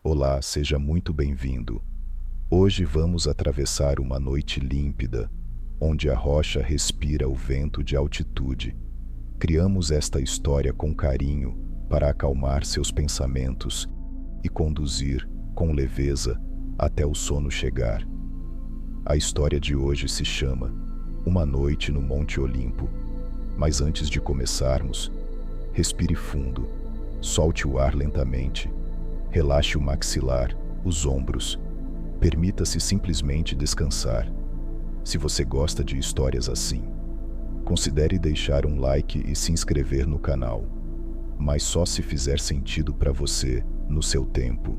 Olá, seja muito bem-vindo. Hoje vamos atravessar uma noite límpida, onde a rocha respira o vento de altitude. Criamos esta história com carinho para acalmar seus pensamentos e conduzir, com leveza, até o sono chegar. A história de hoje se chama Uma Noite no Monte Olimpo. Mas antes de começarmos, respire fundo, solte o ar lentamente, relaxe o maxilar, os ombros. Permita-se simplesmente descansar. Se você gosta de histórias assim, considere deixar um like e se inscrever no canal. Mas só se fizer sentido para você, no seu tempo.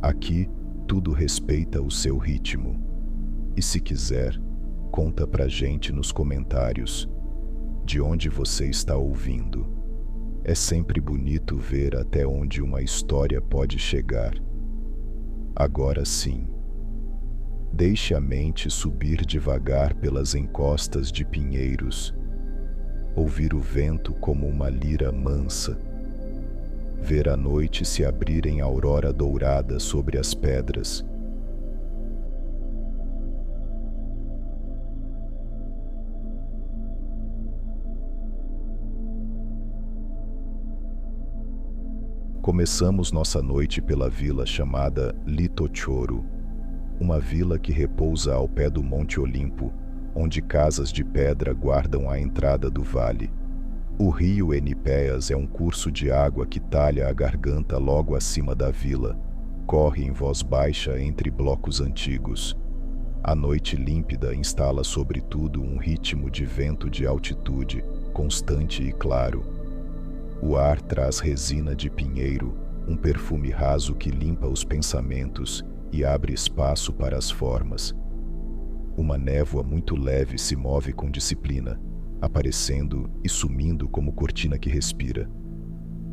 Aqui, tudo respeita o seu ritmo. E se quiser, conta pra gente nos comentários de onde você está ouvindo. É sempre bonito ver até onde uma história pode chegar. Agora sim, deixe a mente subir devagar pelas encostas de pinheiros, ouvir o vento como uma lira mansa, ver a noite se abrir em aurora dourada sobre as pedras. Começamos nossa noite pela vila chamada Litochoro, uma vila que repousa ao pé do Monte Olimpo, onde casas de pedra guardam a entrada do vale. O rio Enipéas é um curso de água que talha a garganta logo acima da vila, corre em voz baixa entre blocos antigos. A noite límpida instala sobre tudo um ritmo de vento de altitude, constante e claro. O ar traz resina de pinheiro, um perfume raso que limpa os pensamentos e abre espaço para as formas. Uma névoa muito leve se move com disciplina, aparecendo e sumindo como cortina que respira.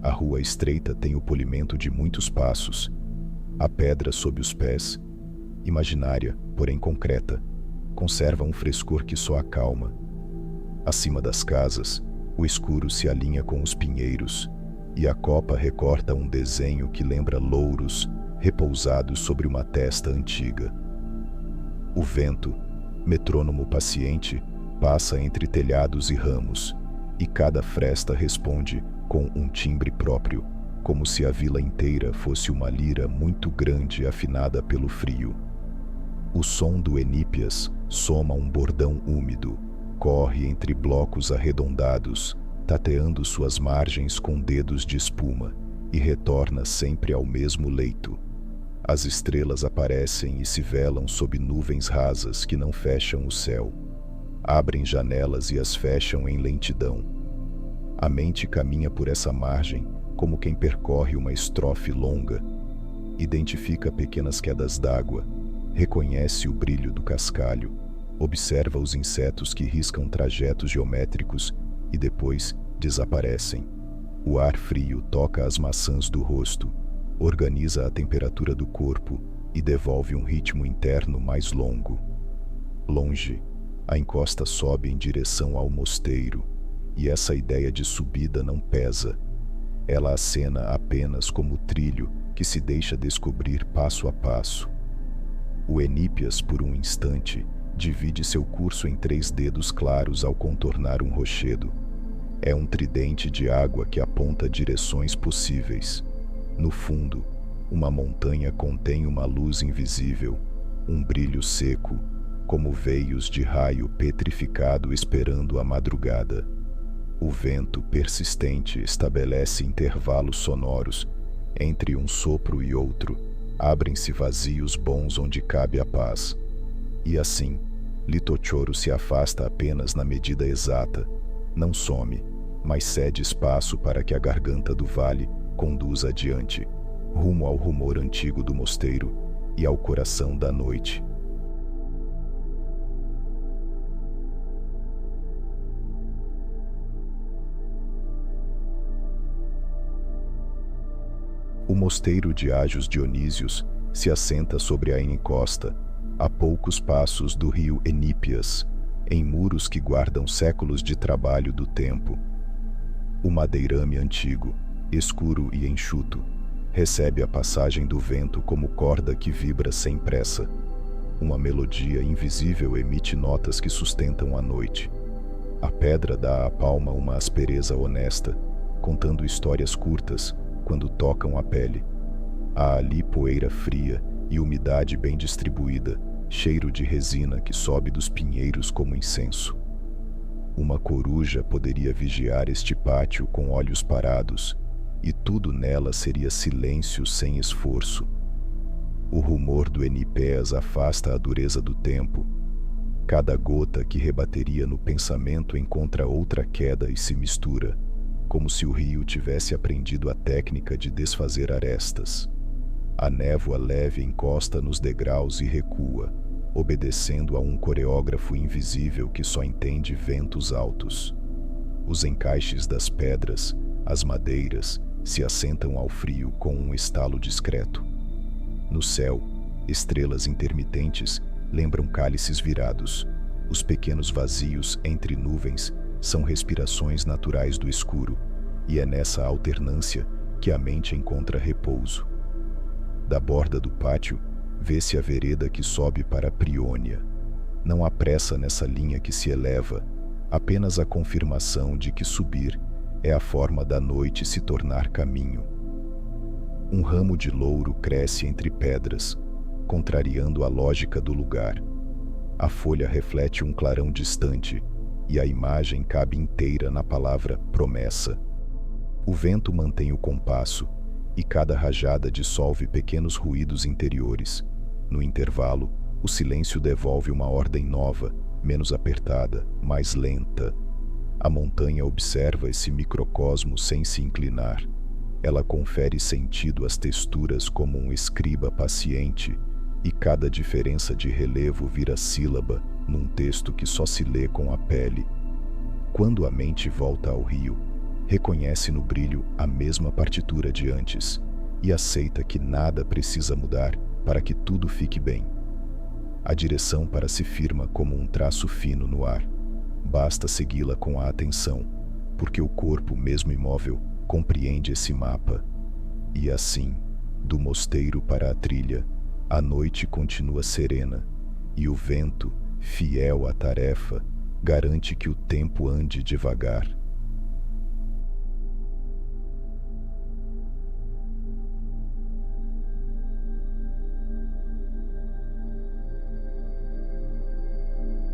A rua estreita tem o polimento de muitos passos. A pedra sob os pés, imaginária, porém concreta, conserva um frescor que só acalma. Acima das casas, o escuro se alinha com os pinheiros, e a copa recorta um desenho que lembra louros repousados sobre uma testa antiga. O vento, metrônomo paciente, passa entre telhados e ramos, e cada fresta responde com um timbre próprio, como se a vila inteira fosse uma lira muito grande afinada pelo frio. O som do Enípias soma um bordão úmido, corre entre blocos arredondados, tateando suas margens com dedos de espuma, e retorna sempre ao mesmo leito. As estrelas aparecem e se velam sob nuvens rasas que não fecham o céu. Abrem janelas e as fecham em lentidão. A mente caminha por essa margem como quem percorre uma estrofe longa. Identifica pequenas quedas d'água, reconhece o brilho do cascalho, observa os insetos que riscam trajetos geométricos e depois desaparecem. O ar frio toca as maçãs do rosto, organiza a temperatura do corpo e devolve um ritmo interno mais longo. Longe, a encosta sobe em direção ao mosteiro, e essa ideia de subida não pesa. Ela acena apenas como trilho que se deixa descobrir passo a passo. O Enípias, por um instante, divide seu curso em 3 dedos claros ao contornar um rochedo. É um tridente de água que aponta direções possíveis. No fundo, uma montanha contém uma luz invisível, um brilho seco, como veios de raio petrificado esperando a madrugada. O vento persistente estabelece intervalos sonoros. Entre um sopro e outro, abrem-se vazios bons onde cabe a paz. E assim, Litochoro se afasta apenas na medida exata, não some, mas cede espaço para que a garganta do vale conduza adiante, rumo ao rumor antigo do mosteiro e ao coração da noite. O mosteiro de Ágios Dionísios se assenta sobre a encosta, a poucos passos do rio Enípias, em muros que guardam séculos de trabalho do tempo. O madeirame antigo, escuro e enxuto, recebe a passagem do vento como corda que vibra sem pressa. Uma melodia invisível emite notas que sustentam a noite. A pedra dá à palma uma aspereza honesta, contando histórias curtas quando tocam a pele. Há ali poeira fria e umidade bem distribuída, cheiro de resina que sobe dos pinheiros como incenso. Uma coruja poderia vigiar este pátio com olhos parados, e tudo nela seria silêncio sem esforço. O rumor do Enipéas afasta a dureza do tempo. Cada gota que rebateria no pensamento encontra outra queda e se mistura, como se o rio tivesse aprendido a técnica de desfazer arestas. A névoa leve encosta nos degraus e recua, obedecendo a um coreógrafo invisível que só entende ventos altos. Os encaixes das pedras, as madeiras, se assentam ao frio com um estalo discreto. No céu, estrelas intermitentes lembram cálices virados. Os pequenos vazios entre nuvens são respirações naturais do escuro, e é nessa alternância que a mente encontra repouso. Da borda do pátio, vê-se a vereda que sobe para Priônia. Não há pressa nessa linha que se eleva, apenas a confirmação de que subir é a forma da noite se tornar caminho. Um ramo de louro cresce entre pedras, contrariando a lógica do lugar. A folha reflete um clarão distante, e a imagem cabe inteira na palavra promessa. O vento mantém o compasso, e cada rajada dissolve pequenos ruídos interiores. No intervalo, o silêncio devolve uma ordem nova, menos apertada, mais lenta. A montanha observa esse microcosmo sem se inclinar. Ela confere sentido às texturas como um escriba paciente, e cada diferença de relevo vira sílaba num texto que só se lê com a pele. Quando a mente volta ao rio, reconhece no brilho a mesma partitura de antes e aceita que nada precisa mudar para que tudo fique bem. A direção para se firma como um traço fino no ar. Basta segui-la com a atenção, porque o corpo, mesmo imóvel, compreende esse mapa. E assim, do mosteiro para a trilha, a noite continua serena, e o vento, fiel à tarefa, garante que o tempo ande devagar.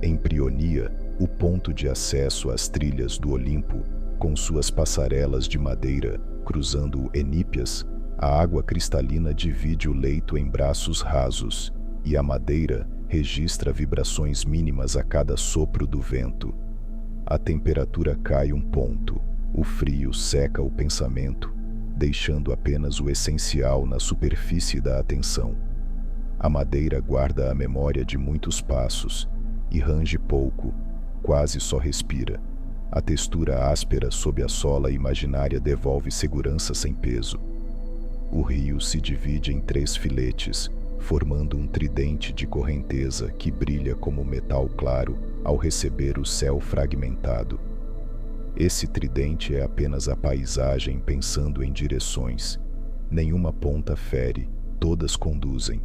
Em Prionia, o ponto de acesso às trilhas do Olimpo, com suas passarelas de madeira cruzando o Enípias, a água cristalina divide o leito em braços rasos, e a madeira registra vibrações mínimas a cada sopro do vento. A temperatura cai um ponto, o frio seca o pensamento, deixando apenas o essencial na superfície da atenção. A madeira guarda a memória de muitos passos, e range pouco, quase só respira. A textura áspera sob a sola imaginária devolve segurança sem peso. O rio se divide em 3 filetes, formando um tridente de correnteza que brilha como metal claro ao receber o céu fragmentado. Esse tridente é apenas a paisagem pensando em direções. Nenhuma ponta fere, todas conduzem.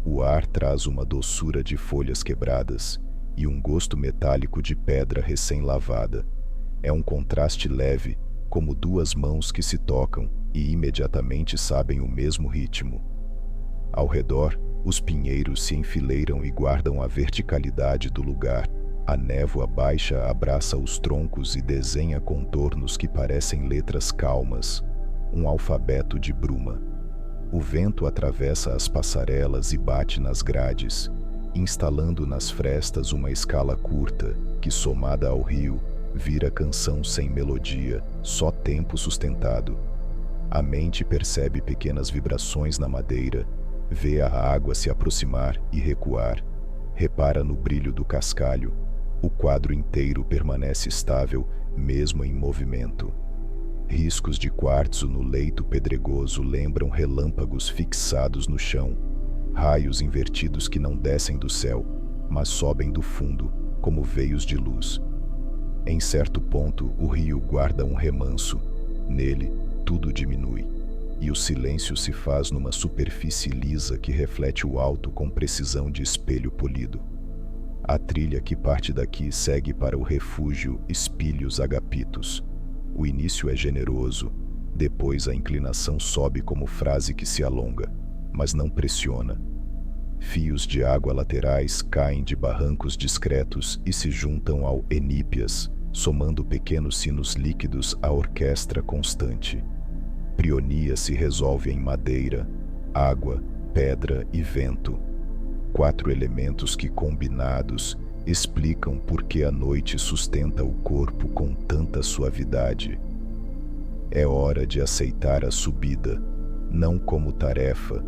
O ar traz uma doçura de folhas quebradas e um gosto metálico de pedra recém-lavada. É um contraste leve, como 2 mãos que se tocam e imediatamente sabem o mesmo ritmo. Ao redor, os pinheiros se enfileiram e guardam a verticalidade do lugar. A névoa baixa abraça os troncos e desenha contornos que parecem letras calmas, um alfabeto de bruma. O vento atravessa as passarelas e bate nas grades, instalando nas frestas uma escala curta, que, somada ao rio, vira canção sem melodia, só tempo sustentado. A mente percebe pequenas vibrações na madeira, vê a água se aproximar e recuar, repara no brilho do cascalho. O quadro inteiro permanece estável, mesmo em movimento. Riscos de quartzo no leito pedregoso lembram relâmpagos fixados no chão, raios invertidos que não descem do céu, mas sobem do fundo, como veios de luz. Em certo ponto, o rio guarda um remanso. Nele, tudo diminui. e o silêncio se faz numa superfície lisa que reflete o alto com precisão de espelho polido. A trilha que parte daqui segue para o refúgio Espílios Agapitos. O início é generoso, depois a inclinação sobe como frase que se alonga, mas não pressiona. Fios de água laterais caem de barrancos discretos e se juntam ao Enípias, somando pequenos sinos líquidos à orquestra constante. Prionia se resolve em madeira, água, pedra e vento. 4 elementos que, combinados, explicam por que a noite sustenta o corpo com tanta suavidade. É hora de aceitar a subida, não como tarefa,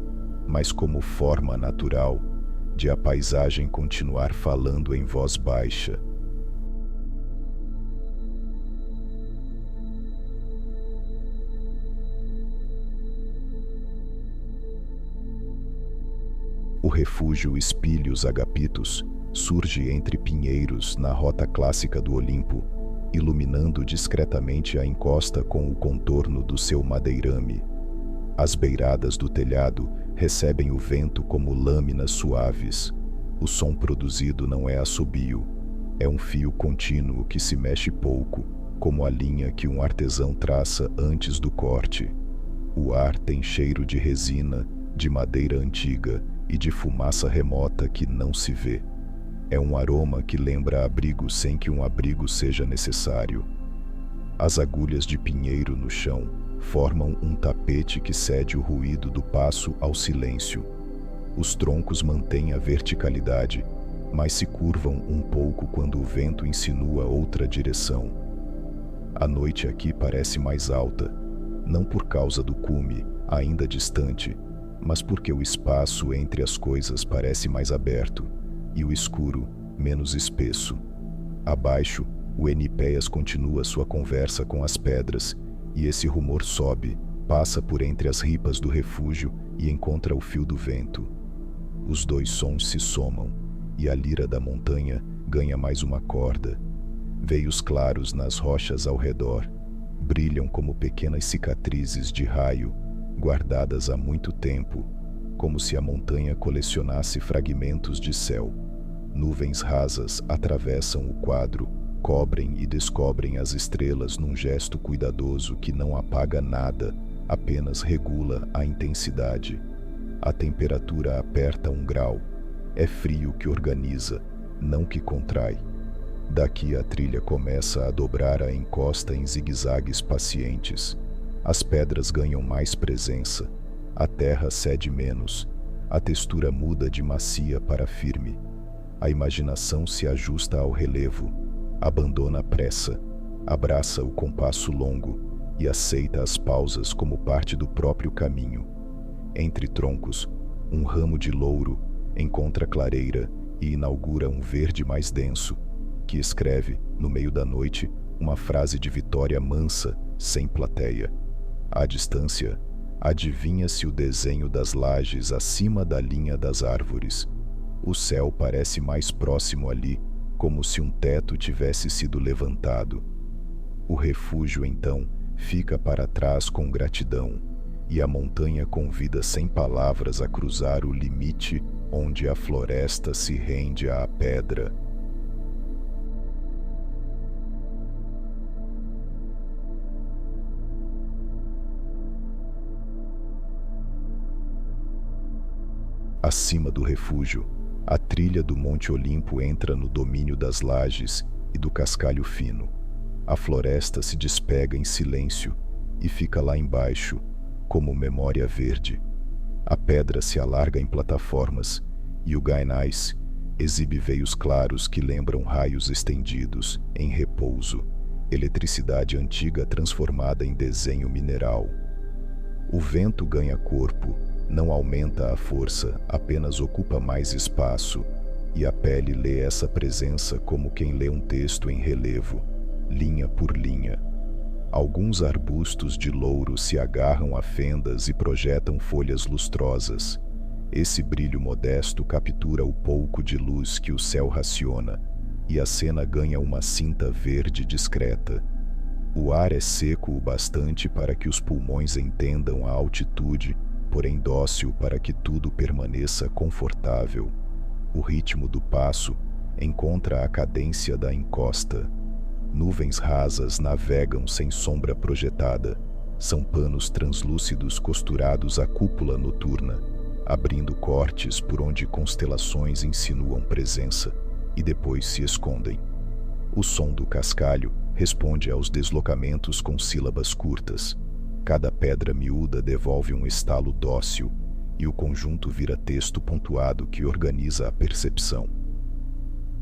mas como forma natural de a paisagem continuar falando em voz baixa. O refúgio Espílios Agapitos surge entre pinheiros na rota clássica do Olimpo, iluminando discretamente a encosta com o contorno do seu madeirame. As beiradas do telhado recebem o vento como lâminas suaves. O som produzido não é assobio, é um fio contínuo que se mexe pouco, como a linha que um artesão traça antes do corte. O ar tem cheiro de resina, de madeira antiga e de fumaça remota que não se vê. É um aroma que lembra abrigo sem que um abrigo seja necessário. As agulhas de pinheiro no chão formam um tapete que cede o ruído do passo ao silêncio. Os troncos mantêm a verticalidade, mas se curvam um pouco quando o vento insinua outra direção. A noite aqui parece mais alta, não por causa do cume, ainda distante, mas porque o espaço entre as coisas parece mais aberto e o escuro menos espesso. Abaixo, o Enípéias continua sua conversa com as pedras, e esse rumor sobe, passa por entre as ripas do refúgio e encontra o fio do vento. Os dois sons se somam, e a lira da montanha ganha mais uma corda. Veios claros nas rochas ao redor brilham como pequenas cicatrizes de raio, guardadas há muito tempo, como se a montanha colecionasse fragmentos de céu. Nuvens rasas atravessam o quadro, cobrem e descobrem as estrelas num gesto cuidadoso que não apaga nada, apenas regula a intensidade. A temperatura aperta 1 grau. É frio que organiza, não que contrai. Daqui a trilha começa a dobrar a encosta em zigue-zagues pacientes. As pedras ganham mais presença, a terra cede menos, a textura muda de macia para firme. A imaginação se ajusta ao relevo, abandona a pressa, abraça o compasso longo e aceita as pausas como parte do próprio caminho. Entre troncos, um ramo de louro encontra clareira e inaugura um verde mais denso, que escreve, no meio da noite, uma frase de vitória mansa, sem plateia. À distância, adivinha-se o desenho das lajes acima da linha das árvores. O céu parece mais próximo ali, como se um teto tivesse sido levantado. O refúgio, então, fica para trás com gratidão, e a montanha convida sem palavras a cruzar o limite onde a floresta se rende à pedra. Acima do refúgio, a trilha do Monte Olimpo entra no domínio das lajes e do cascalho fino. A floresta se despega em silêncio e fica lá embaixo, como memória verde. A pedra se alarga em plataformas e o gainais exibe veios claros que lembram raios estendidos, em repouso, eletricidade antiga transformada em desenho mineral. O vento ganha corpo, não aumenta a força, apenas ocupa mais espaço, e a pele lê essa presença como quem lê um texto em relevo, linha por linha. Alguns arbustos de louro se agarram a fendas e projetam folhas lustrosas. Esse brilho modesto captura o pouco de luz que o céu raciona, e a cena ganha uma cinta verde discreta. O ar é seco o bastante para que os pulmões entendam a altitude, porém dócil para que tudo permaneça confortável. O ritmo do passo encontra a cadência da encosta. Nuvens rasas navegam sem sombra projetada. São panos translúcidos costurados à cúpula noturna, abrindo cortes por onde constelações insinuam presença e depois se escondem. O som do cascalho responde aos deslocamentos com sílabas curtas. Cada pedra miúda devolve um estalo dócil e o conjunto vira texto pontuado que organiza a percepção.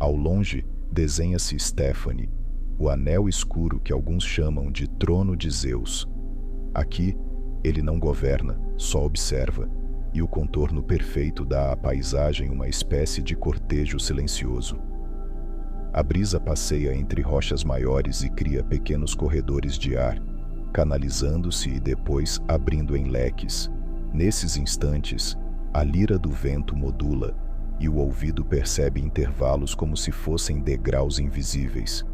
Ao longe, desenha-se Stephanie, o anel escuro que alguns chamam de trono de Zeus. Aqui, ele não governa, só observa, e o contorno perfeito dá à paisagem uma espécie de cortejo silencioso. A brisa passeia entre rochas maiores e cria pequenos corredores de ar, canalizando-se e depois abrindo em leques. Nesses instantes, a lira do vento modula e o ouvido percebe intervalos como se fossem degraus invisíveis.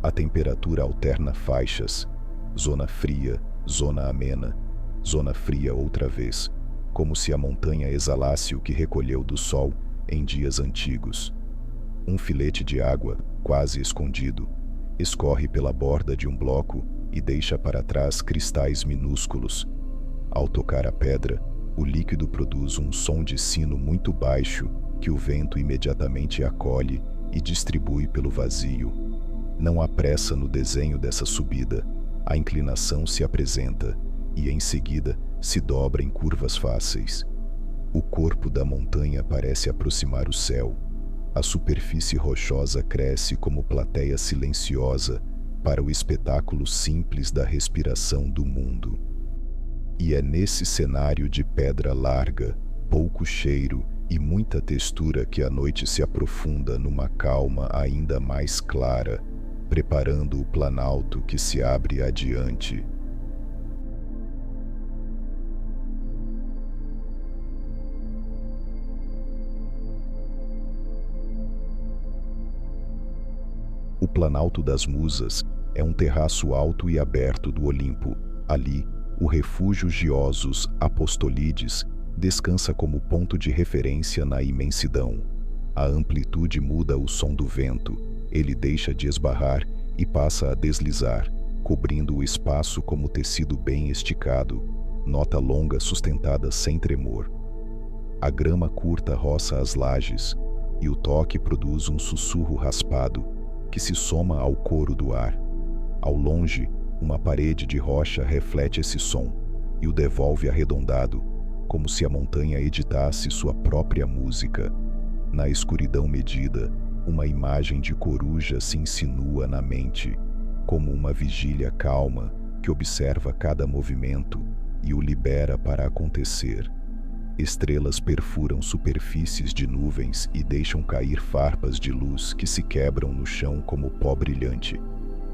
A temperatura alterna faixas, zona fria, zona amena, zona fria outra vez, como se a montanha exalasse o que recolheu do sol em dias antigos. Um filete de água, quase escondido, escorre pela borda de um bloco e deixa para trás cristais minúsculos. Ao tocar a pedra, o líquido produz um som de sino muito baixo que o vento imediatamente acolhe e distribui pelo vazio. Não há pressa no desenho dessa subida. A inclinação se apresenta e, em seguida, se dobra em curvas fáceis. O corpo da montanha parece aproximar o céu. A superfície rochosa cresce como plateia silenciosa para o espetáculo simples da respiração do mundo. E é nesse cenário de pedra larga, pouco cheiro e muita textura que a noite se aprofunda numa calma ainda mais clara, preparando o planalto que se abre adiante. O Planalto das Musas é um terraço alto e aberto do Olimpo. Ali, o refúgio Giossos Apostolides descansa como ponto de referência na imensidão. A amplitude muda o som do vento. Ele deixa de esbarrar e passa a deslizar, cobrindo o espaço como tecido bem esticado, nota longa sustentada sem tremor. A grama curta roça as lajes, e o toque produz um sussurro raspado, que se soma ao coro do ar. Ao longe, uma parede de rocha reflete esse som e o devolve arredondado, como se a montanha editasse sua própria música. Na escuridão medida, uma imagem de coruja se insinua na mente, como uma vigília calma que observa cada movimento e o libera para acontecer. Estrelas perfuram superfícies de nuvens e deixam cair farpas de luz que se quebram no chão como pó brilhante.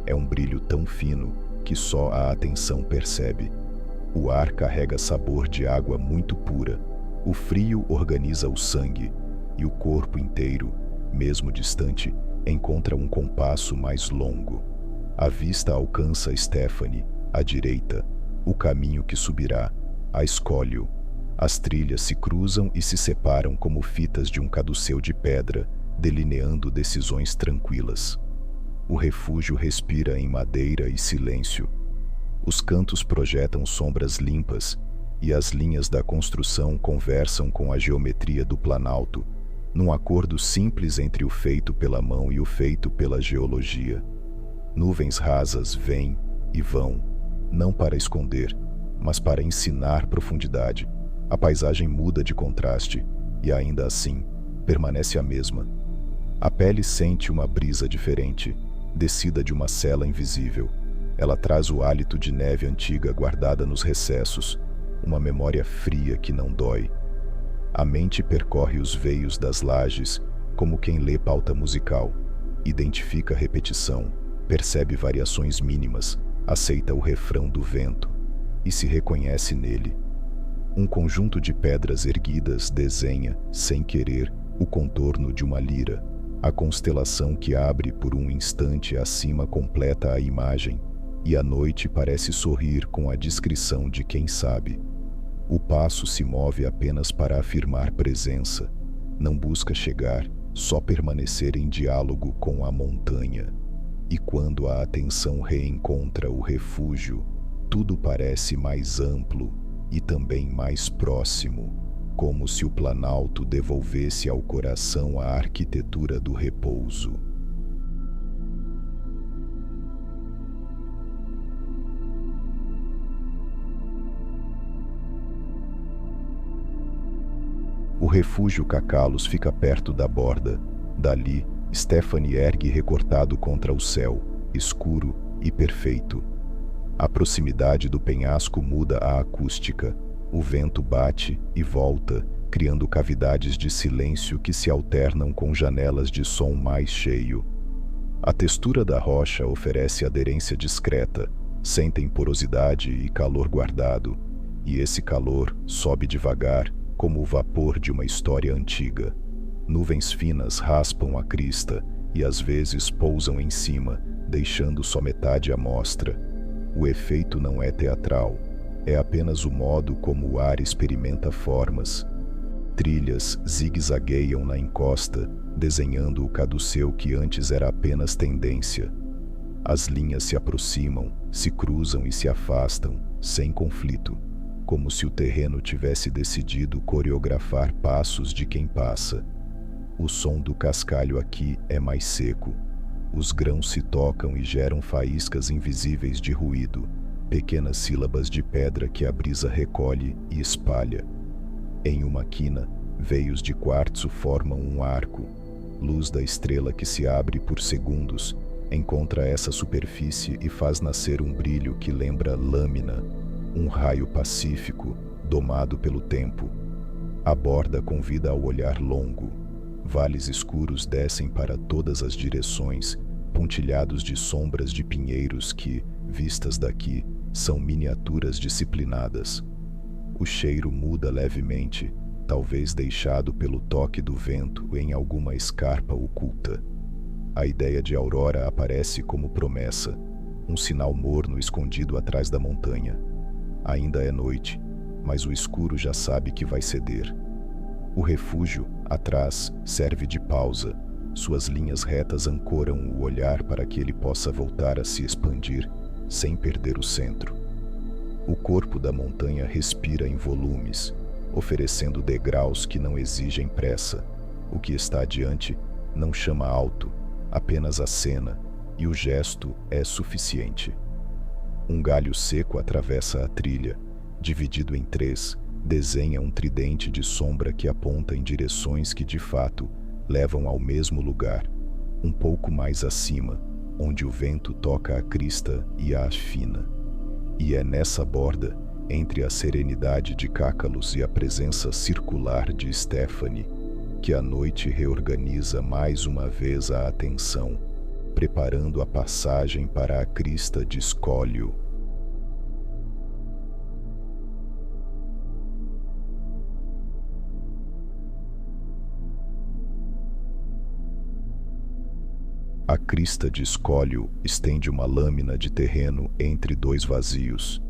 É um brilho tão fino que só a atenção percebe. O ar carrega sabor de água muito pura. O frio organiza o sangue e o corpo inteiro, mesmo distante, encontra um compasso mais longo. A vista alcança Stephanie, à direita, o caminho que subirá, a escólio. As trilhas se cruzam e se separam como fitas de um caduceu de pedra, delineando decisões tranquilas. O refúgio respira em madeira e silêncio. Os cantos projetam sombras limpas e as linhas da construção conversam com a geometria do planalto, num acordo simples entre o feito pela mão e o feito pela geologia. Nuvens rasas vêm e vão, não para esconder, mas para ensinar profundidade. A paisagem muda de contraste e, ainda assim, permanece a mesma. A pele sente uma brisa diferente, descida de uma cela invisível. Ela traz o hálito de neve antiga guardada nos recessos, uma memória fria que não dói. A mente percorre os veios das lajes como quem lê pauta musical, identifica a repetição, percebe variações mínimas, aceita o refrão do vento e se reconhece nele. Um conjunto de pedras erguidas desenha, sem querer, o contorno de uma lira. A constelação que abre por um instante acima completa a imagem, e a noite parece sorrir com a discrição de quem sabe. O passo se move apenas para afirmar presença, não busca chegar, só permanecer em diálogo com a montanha. E quando a atenção reencontra o refúgio, tudo parece mais amplo e também mais próximo, como se o planalto devolvesse ao coração a arquitetura do repouso. O refúgio Cacalos fica perto da borda. Dali, Stephanie ergue recortado contra o céu, escuro e perfeito. A proximidade do penhasco muda a acústica. O vento bate e volta, criando cavidades de silêncio que se alternam com janelas de som mais cheio. A textura da rocha oferece aderência discreta, sentem porosidade e calor guardado, e esse calor sobe devagar, como o vapor de uma história antiga. Nuvens finas raspam a crista e às vezes pousam em cima, deixando só metade à mostra. O efeito não é teatral, é apenas o modo como o ar experimenta formas. Trilhas zigue-zagueiam na encosta, desenhando o caduceu que antes era apenas tendência. As linhas se aproximam, se cruzam e se afastam, sem conflito, como se o terreno tivesse decidido coreografar passos de quem passa. O som do cascalho aqui é mais seco. Os grãos se tocam e geram faíscas invisíveis de ruído, pequenas sílabas de pedra que a brisa recolhe e espalha. Em uma quina, veios de quartzo formam um arco. Luz da estrela que se abre por segundos, encontra essa superfície e faz nascer um brilho que lembra lâmina, um raio pacífico, domado pelo tempo. A borda convida ao olhar longo. Vales escuros descem para todas as direções, pontilhados de sombras de pinheiros que, vistas daqui, são miniaturas disciplinadas. O cheiro muda levemente, talvez deixado pelo toque do vento em alguma escarpa oculta. A ideia de aurora aparece como promessa, um sinal morno escondido atrás da montanha. Ainda é noite, mas o escuro já sabe que vai ceder. O refúgio, atrás, serve de pausa. Suas linhas retas ancoram o olhar para que ele possa voltar a se expandir, sem perder o centro. O corpo da montanha respira em volumes, oferecendo degraus que não exigem pressa. O que está adiante não chama alto, apenas acena, e o gesto é suficiente. Um galho seco atravessa a trilha, dividido em três, desenha um tridente de sombra que aponta em direções que, de fato, levam ao mesmo lugar, um pouco mais acima, onde o vento toca a crista e a afina. E é nessa borda, entre a serenidade de Cacalos e a presença circular de Stephanie, que a noite reorganiza mais uma vez a atenção, preparando a passagem para a crista de Escólio. A crista de Escólio estende uma lâmina de terreno entre dois vazios.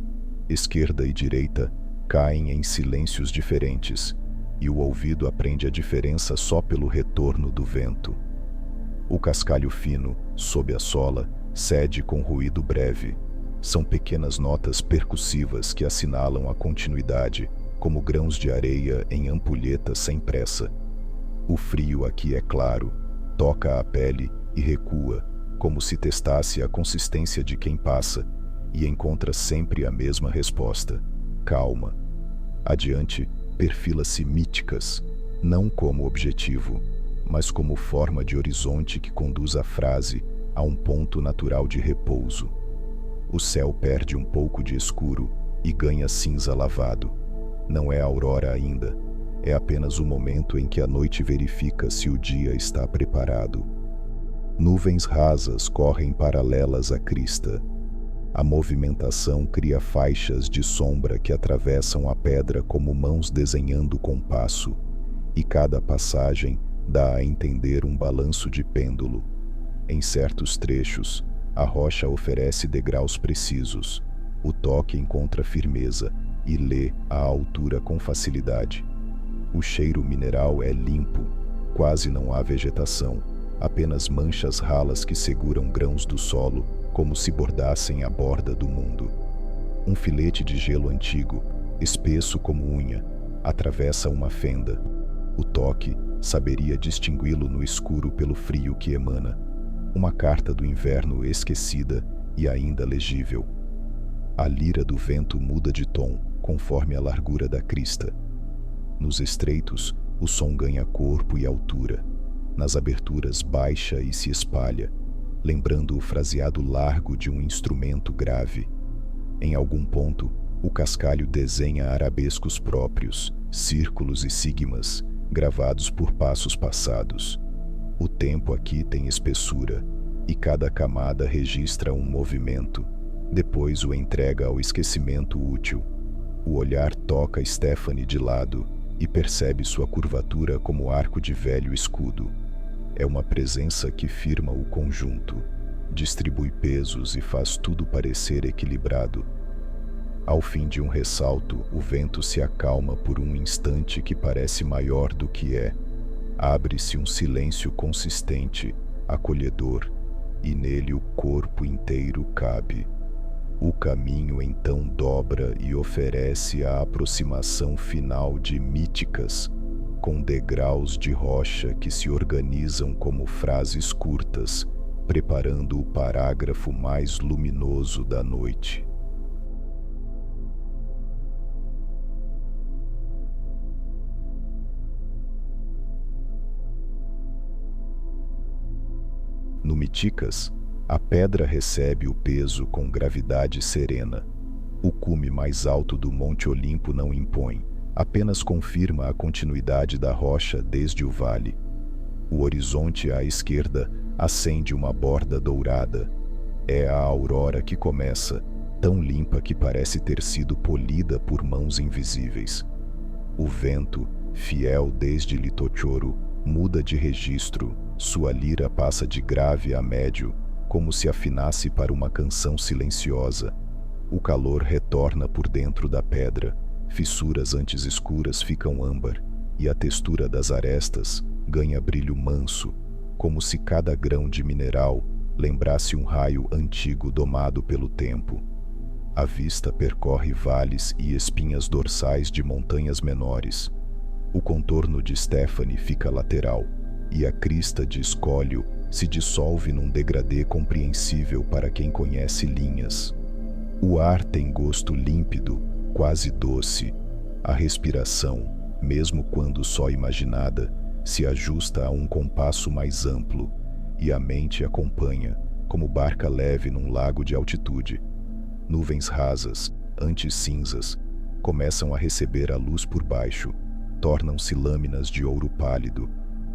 Esquerda e direita caem em silêncios diferentes, e o ouvido aprende a diferença só pelo retorno do vento. O cascalho fino, sob a sola, cede com ruído breve. São pequenas notas percussivas que assinalam a continuidade, como grãos de areia em ampulheta sem pressa. O frio aqui é claro, toca a pele e recua, como se testasse a consistência de quem passa, e encontra sempre a mesma resposta: calma. Adiante, perfila-se Míticas, não como objetivo, mas como forma de horizonte que conduz a frase a um ponto natural de repouso. O céu perde um pouco de escuro e ganha cinza lavado. Não é aurora ainda, é apenas o momento em que a noite verifica se o dia está preparado. Nuvens rasas correm paralelas à crista. A movimentação cria faixas de sombra que atravessam a pedra como mãos desenhando compasso, e cada passagem dá a entender um balanço de pêndulo. Em certos trechos, A rocha oferece degraus precisos. O toque encontra firmeza e lê a altura com facilidade. O cheiro mineral é limpo, quase não há vegetação, apenas manchas ralas que seguram grãos do solo como se bordassem a borda do mundo. Um filete de gelo antigo, espesso como unha, atravessa uma fenda. O toque saberia distingui-lo no escuro pelo frio que emana. Uma carta do inverno esquecida e ainda legível. A lira do vento muda de tom conforme a largura da crista. Nos estreitos, o som ganha corpo e altura. Nas aberturas baixa e se espalha, lembrando o fraseado largo de um instrumento grave. Em algum ponto, o cascalho desenha arabescos próprios, círculos e sigmas, gravados por passos passados. O tempo aqui tem espessura, e cada camada registra um movimento, depois o entrega ao esquecimento útil. O olhar toca Stephanie de lado e percebe sua curvatura como arco de velho escudo. É uma presença que firma o conjunto, distribui pesos e faz tudo parecer equilibrado. Ao fim de um ressalto, o vento se acalma por um instante que parece maior do que é. Abre-se um silêncio consistente, acolhedor, e nele o corpo inteiro cabe. O caminho então dobra e oferece a aproximação final de míticas, com degraus de rocha que se organizam como frases curtas, preparando o parágrafo mais luminoso da noite. No Míticas, a pedra recebe o peso com gravidade serena. O cume mais alto do Monte Olimpo não impõe, apenas confirma a continuidade da rocha desde o vale. O horizonte à esquerda acende uma borda dourada. É a aurora que começa, tão limpa que parece ter sido polida por mãos invisíveis. O vento, fiel desde Litochoro, muda de registro, sua lira passa de grave a médio, como se afinasse para uma canção silenciosa. O calor retorna por dentro da pedra, fissuras antes escuras ficam âmbar, e a textura das arestas ganha brilho manso, como se cada grão de mineral lembrasse um raio antigo domado pelo tempo. A vista percorre vales e espinhas dorsais de montanhas menores. O contorno de Stephanie fica lateral, e a crista de escólio se dissolve num degradê compreensível para quem conhece linhas. O ar tem gosto límpido, quase doce. A respiração, mesmo quando só imaginada, se ajusta a um compasso mais amplo, e a mente acompanha, como barca leve num lago de altitude. Nuvens rasas, antes cinzas, começam a receber a luz por baixo, tornam-se lâminas de ouro pálido,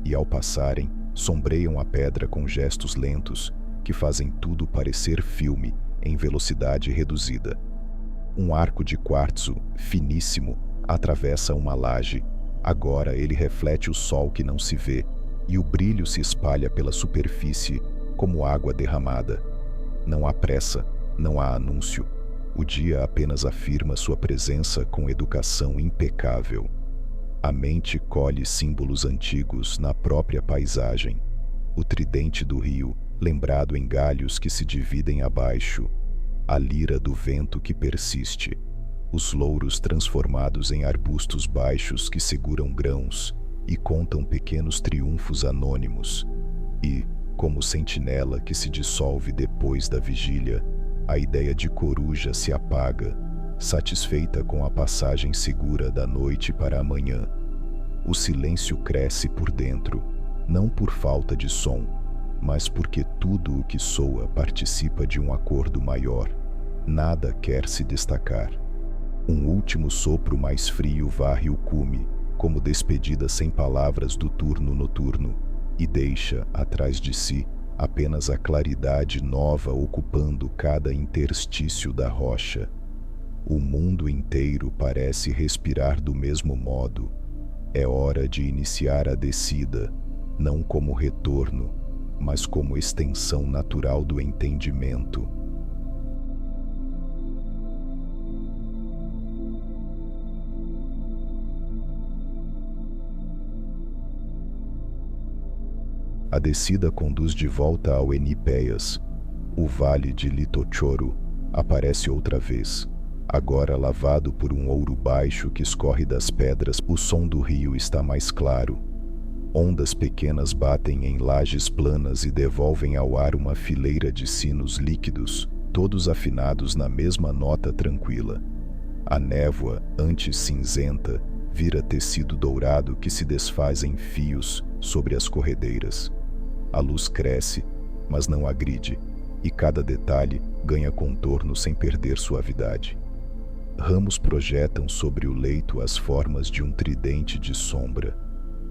e ao passarem, sombreiam a pedra com gestos lentos que fazem tudo parecer filme em velocidade reduzida. Um arco de quartzo, finíssimo, atravessa uma laje. Agora ele reflete o sol que não se vê, e o brilho se espalha pela superfície como água derramada. Não há pressa, não há anúncio. O dia apenas afirma sua presença com educação impecável. A mente colhe símbolos antigos na própria paisagem. O tridente do rio, lembrado em galhos que se dividem abaixo. A lira do vento que persiste. Os louros transformados em arbustos baixos que seguram grãos e contam pequenos triunfos anônimos. E, como sentinela que se dissolve depois da vigília, a ideia de coruja se apaga, satisfeita com a passagem segura da noite para a manhã. O silêncio cresce por dentro, não por falta de som, mas porque tudo o que soa participa de um acordo maior. Nada quer se destacar. Um último sopro mais frio varre o cume, como despedida sem palavras do turno noturno, e deixa, atrás de si, apenas a claridade nova ocupando cada interstício da rocha. O mundo inteiro parece respirar do mesmo modo. É hora de iniciar a descida, não como retorno, mas como extensão natural do entendimento. A descida conduz de volta ao Enipéias. O vale de Litochoro aparece outra vez, agora lavado por um ouro baixo que escorre das pedras. O som do rio está mais claro. Ondas pequenas batem em lajes planas e devolvem ao ar uma fileira de sinos líquidos, todos afinados na mesma nota tranquila. A névoa, antes cinzenta, vira tecido dourado que se desfaz em fios sobre as corredeiras. A luz cresce, mas não agride, e cada detalhe ganha contorno sem perder suavidade. Ramos projetam sobre o leito as formas de um tridente de sombra.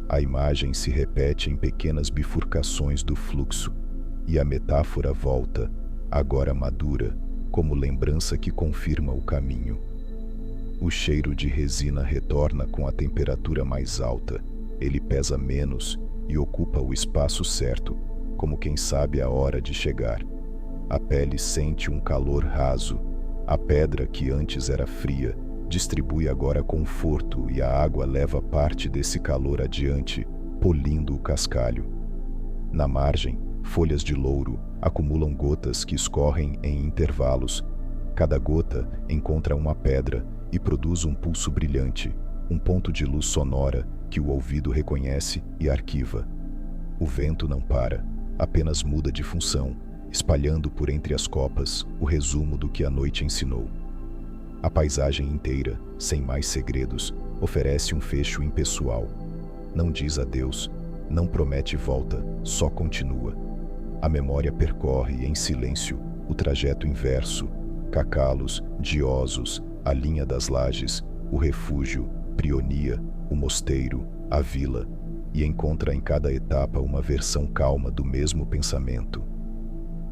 A imagem se repete em pequenas bifurcações do fluxo, e a metáfora volta, agora madura, como lembrança que confirma o caminho. O cheiro de resina retorna com a temperatura mais alta. Ele pesa menos e ocupa o espaço certo, como quem sabe a hora de chegar. A pele sente um calor raso. A pedra, que antes era fria, distribui agora conforto e a água leva parte desse calor adiante, polindo o cascalho. Na margem, folhas de louro acumulam gotas que escorrem em intervalos. Cada gota encontra uma pedra e produz um pulso brilhante, um ponto de luz sonora que o ouvido reconhece e arquiva. O vento não para, apenas muda de função, espalhando por entre as copas o resumo do que a noite ensinou. A paisagem inteira, sem mais segredos, oferece um fecho impessoal. Não diz adeus, não promete volta, só continua. A memória percorre em silêncio o trajeto inverso, Cacalos, Diosos, a linha das lajes, o refúgio, Prionia, o mosteiro, a vila, e encontra em cada etapa uma versão calma do mesmo pensamento.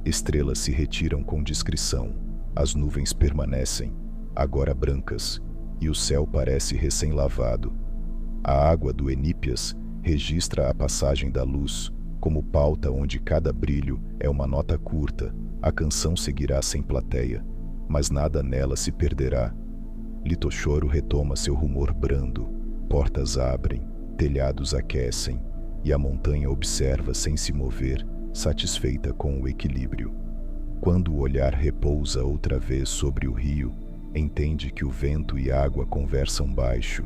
Estrelas se retiram com discrição, as nuvens permanecem, agora brancas, e o céu parece recém-lavado. A água do Enípias registra a passagem da luz, como pauta onde cada brilho é uma nota curta. A canção seguirá sem plateia, mas nada nela se perderá. Litochoro retoma seu rumor brando, portas abrem, telhados aquecem, e a montanha observa sem se mover, satisfeita com o equilíbrio. Quando o olhar repousa outra vez sobre o rio, entende que o vento e água conversam baixo,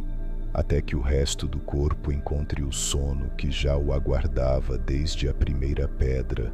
até que o resto do corpo encontre o sono que já o aguardava desde a primeira pedra.